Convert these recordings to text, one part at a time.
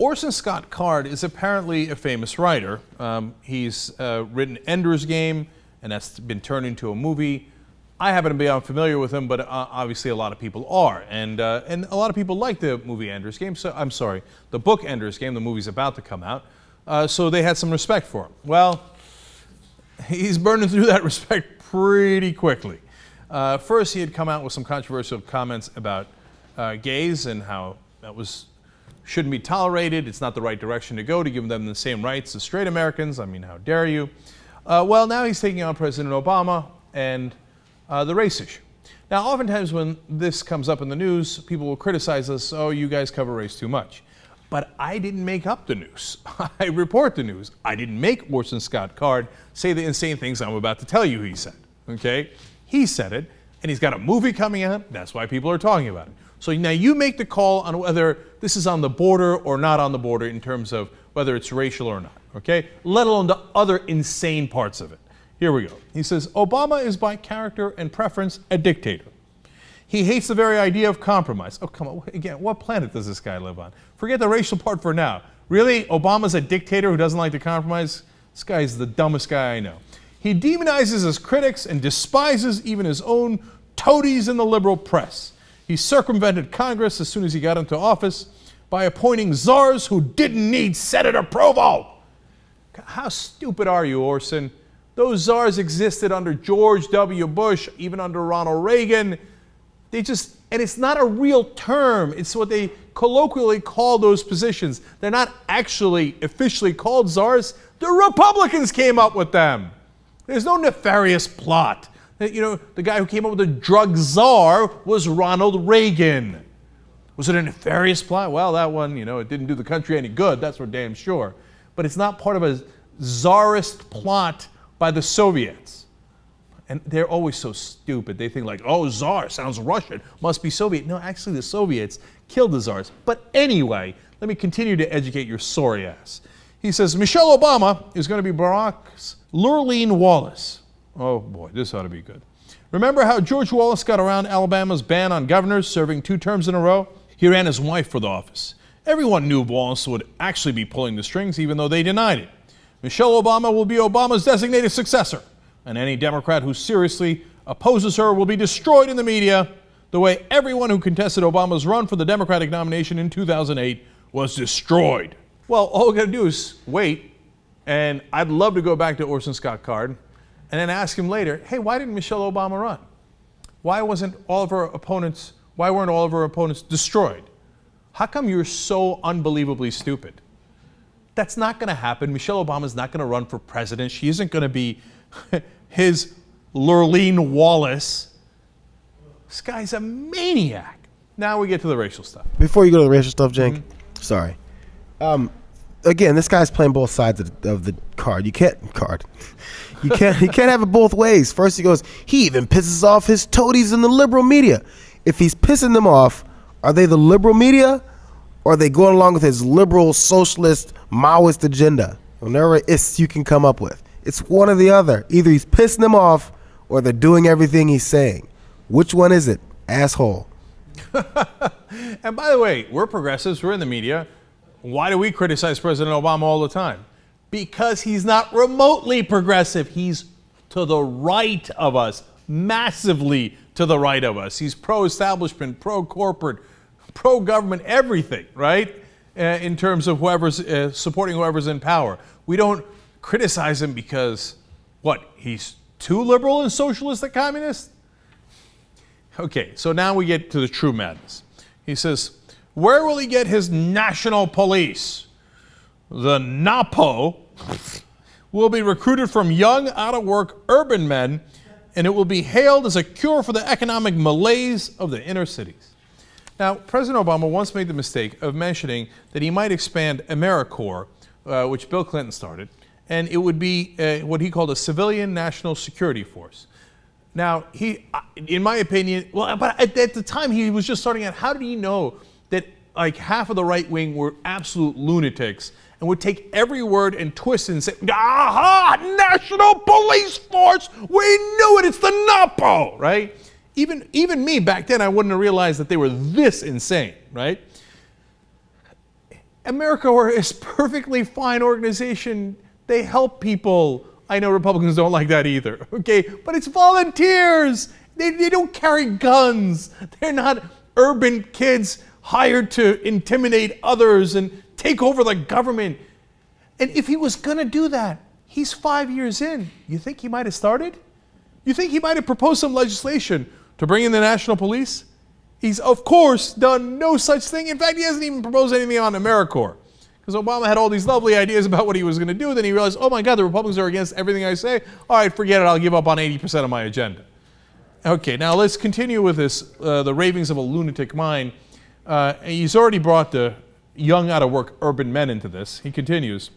Orson Scott Card is apparently a famous writer. He's written Ender's Game, and that's been turned into a movie. I happen to be unfamiliar with him, but obviously a lot of people are, and a lot of people like the movie Ender's Game. So I'm sorry, the book Ender's Game. The movie's about to come out, so they had some respect for him. Well, he's burning through that respect pretty quickly. First, he had come out with some controversial comments about gays and how that shouldn't be tolerated. It's not the right direction to go to give them the same rights as straight Americans. I mean, how dare you? Well, now he's taking on President Obama and the race issue. Now, oftentimes when this comes up in the news, people will criticize us, oh, you guys cover race too much. But I didn't make up the news. I report the news. I didn't make Orson Scott Card say the insane things I'm about to tell you he said, okay? He said it, and he's got a movie coming out. That's why people are talking about it. So now you make the call on whether this is on the border or not on the border in terms of whether it's racial or not, okay? Let alone the other insane parts of it. Here we go. He says, Obama is by character and preference a dictator. He hates the very idea of compromise. Oh, come on. Again, what planet does this guy live on? Forget the racial part for now. Really? Obama's a dictator who doesn't like to compromise? This guy is the dumbest guy I know. He demonizes his critics and despises even his own toadies in the liberal press. He circumvented Congress as soon as he got into office by appointing czars who didn't need Senator Provo. How stupid are you, Orson? Those czars existed under George W. Bush, even under Ronald Reagan. And it's not a real term. It's what they colloquially call those positions. They're not actually officially called czars. The Republicans came up with them. There's no nefarious plot. You know, the guy who came up with the drug czar was Ronald Reagan. Was it a nefarious plot? Well, that one, you know, it didn't do the country any good. That's for damn sure. But it's not part of a czarist plot by the Soviets. And they're always so stupid. They think like, oh, czar sounds Russian, must be Soviet. No, actually the Soviets killed the czars. But anyway, let me continue to educate your sorry ass. He says, Michelle Obama is going to be Barack's Lurleen Wallace. Oh boy, this ought to be good. Remember how George Wallace got around Alabama's ban on governors serving 2 terms in a row? He ran his wife for the office. Everyone knew Wallace would actually be pulling the strings, even though they denied it. Michelle Obama will be Obama's designated successor, and any Democrat who seriously opposes her will be destroyed in the media the way everyone who contested Obama's run for the Democratic nomination in 2008 was destroyed. Well, all we got to do is wait, and I'd love to go back to Orson Scott Card and then ask him later, hey, why didn't Michelle Obama run? Why weren't all of her opponents destroyed? How come you're so unbelievably stupid? That's not going to happen. Michelle Obama's not going to run for president. She isn't going to be his Lurleen Wallace. This guy's a maniac. Now we get to the racial stuff. Before you go to the racial stuff, Cenk, sorry. Again, this guy's playing both sides of the card. You can't have it both ways. First he goes, he even pisses off his toadies in the liberal media. If he's pissing them off, are they the liberal media, or are they going along with his liberal, socialist, Maoist agenda? Whatever you can come up with. It's one or the other. Either he's pissing them off, or they're doing everything he's saying. Which one is it, asshole? And by the way, we're progressives. We're in the media. Why do we criticize President Obama all the time? Because he's not remotely progressive. He's to the right of us, massively to the right of us. He's pro-establishment, pro-corporate, pro-government, everything, right? In terms of whoever's supporting whoever's in power. We don't criticize him because, what, he's too liberal and socialist and communist? Okay, so now we get to the true madness. He says, where will he get his national police? The NAPO will be recruited from young, out-of-work urban men, and it will be hailed as a cure for the economic malaise of the inner cities. Now, President Obama once made the mistake of mentioning that he might expand AmeriCorps, which Bill Clinton started, and it would be what he called a civilian national security force. Now, in my opinion, but at the time he was just starting out, how did he know that like half of the right wing were absolute lunatics and would take every word and twist it and say, aha, National Police Force, we knew it, it's the NAPO, right? Even me back then, I wouldn't have realized that they were this insane, right? AmeriCorps is perfectly fine organization. They help people. I know Republicans don't like that either, okay? But it's volunteers. They don't carry guns. They're not urban kids hired to intimidate others and take over the government. And if he was gonna do that, he's 5 years in. You think he might have started? You think he might have proposed some legislation to bring in the National Police? He's, of course, done no such thing. In fact, he hasn't even proposed anything on AmeriCorps. Because Obama had all these lovely ideas about what he was going to do. Then he realized, oh my God, the Republicans are against everything I say. All right, forget it. I'll give up on 80% of my agenda. Okay, now let's continue with this, the ravings of a lunatic mind. He's already brought the young, out-of-work urban men into this. He continues.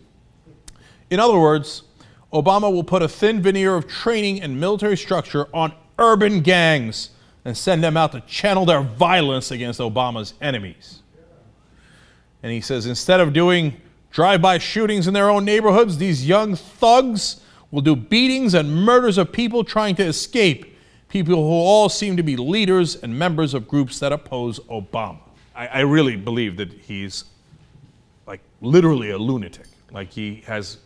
In other words, Obama will put a thin veneer of training and military structure on urban gangs and send them out to channel their violence against Obama's enemies. And he says, instead of doing drive-by shootings in their own neighborhoods, these young thugs will do beatings and murders of people trying to escape, people who all seem to be leaders and members of groups that oppose Obama. I really believe that he's like literally a lunatic. Like he has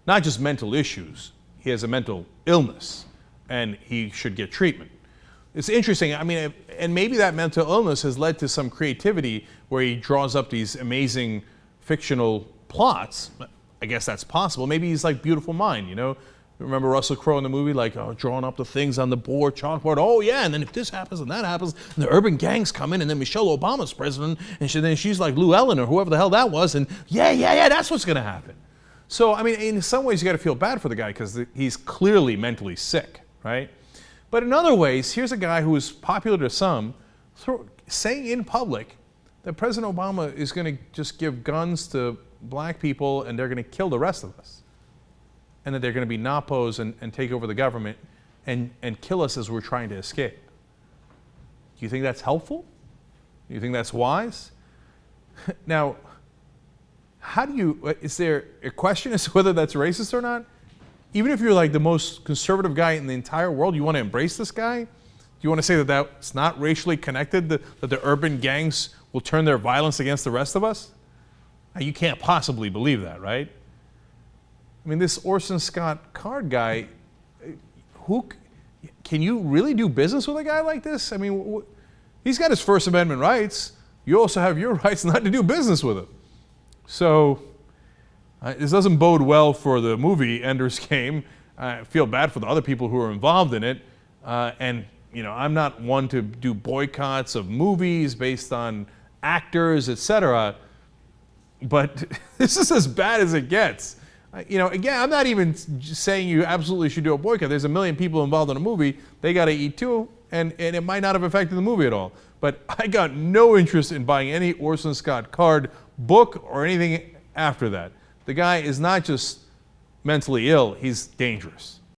not just mental issues, he has a mental illness, and he should get treatment. It's interesting, I mean, and maybe that mental illness has led to some creativity where he draws up these amazing fictional plots. I guess that's possible. Maybe he's like Beautiful Mind, you know? Remember Russell Crowe in the movie, like drawing up the things on the board, chalkboard. Oh yeah, and then if this happens and that happens, and the urban gangs come in, and then Michelle Obama's president, and then she's like Lou Ellen or whoever the hell that was, and yeah, that's what's gonna happen. So, I mean, in some ways you gotta feel bad for the guy because he's clearly mentally sick, right? But in other ways, here's a guy who is popular to some, saying in public that President Obama is going to just give guns to black people and they're going to kill the rest of us. And that they're going to be NAPOs and take over the government and kill us as we're trying to escape. Do you think that's helpful? Do you think that's wise? Now, how do you, is there a question as to whether that's racist or not? Even if you're like the most conservative guy in the entire world, you want to embrace this guy? Do you want to say that that's not racially connected, that the urban gangs will turn their violence against the rest of us? Now, you can't possibly believe that, right? I mean, this Orson Scott Card guy, can you really do business with a guy like this? I mean, he's got his First Amendment rights. You also have your rights not to do business with him. So, this doesn't bode well for the movie Ender's Game. I feel bad for the other people who are involved in it. And, you know, I'm not one to do boycotts of movies based on actors, etc. But this is as bad as it gets. You know, again, I'm not even saying you absolutely should do a boycott. There's a million people involved in a movie. They got to eat too, and it might not have affected the movie at all. But I got no interest in buying any Orson Scott Card book or anything after that. The guy is not just mentally ill, he's dangerous.